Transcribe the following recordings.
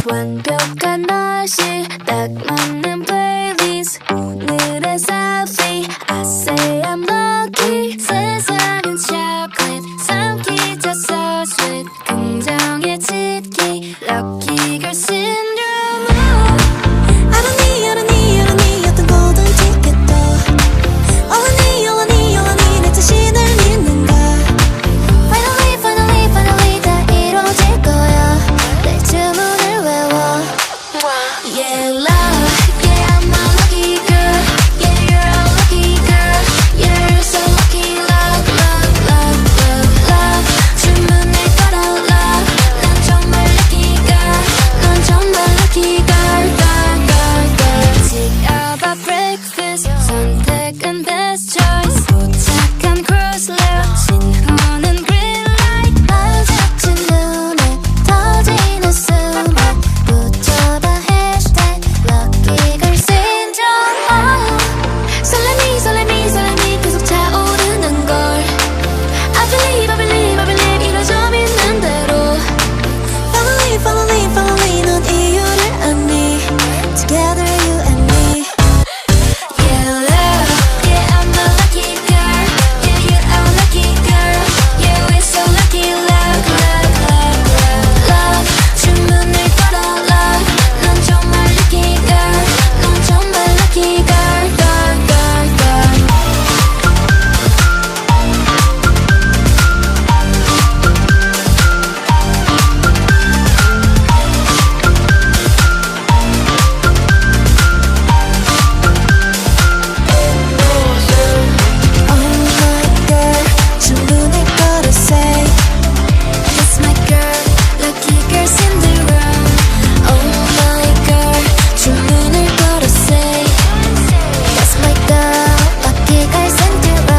완벽한 날씨 딱 맞는 플레이리스트 오늘의 selfie I say I'm lucky 세상은 chocolate 삼키자 so sweet 긍정의 짙기 lucky girl syndrome I don't need 어떤 golden ticket도 All I need 내 자신을 믿는다 Finally 다 이루어질 거야 내 주문을 외워 Yeah love Yeah I'm a lucky girl Yeah you're a lucky girl Yeah you're so lucky Love 주문을 걸어 love 난 정말 lucky girl 넌 정말 lucky girl Take out a breakfast 선택은 best choice 도착한 cruise left 신호는 green light 마주친 눈에 터지는 수박 붙여봐 hashtag lucky girl syndrome 설렘이 계속 차오르는 걸 I believe 이뤄져 믿는 대로 Finally 넌 이유를 아니 Together you and me Yeah love Yeah I'm a lucky girl Yeah you are a lucky girl Yeah we're so lucky love 주문을 걸어 love 넌 정말 lucky girl 넌 정말 lucky girl Oh my girl 주문을 걸어 say That's my girl lucky girl syndrome Oh my girl 주문을 걸어 say That's my girl lucky girl syndrome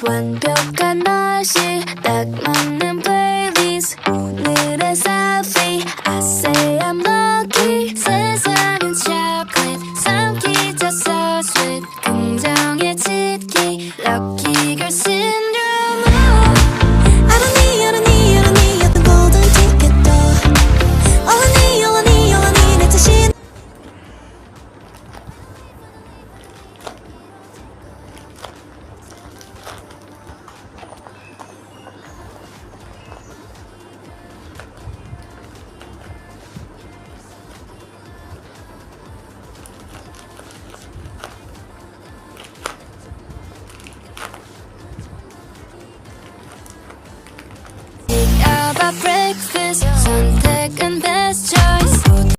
완벽한 날씨 딱 맞는 플레이리스트 오늘의 selfie I say I'm lucky 세상은 chocolate 삼키자 so sweet 긍정의 짙기 lucky girl syndrome I don't need 어떤 golden ticket도 All I need 내 자신 Take out a breakfast 선택은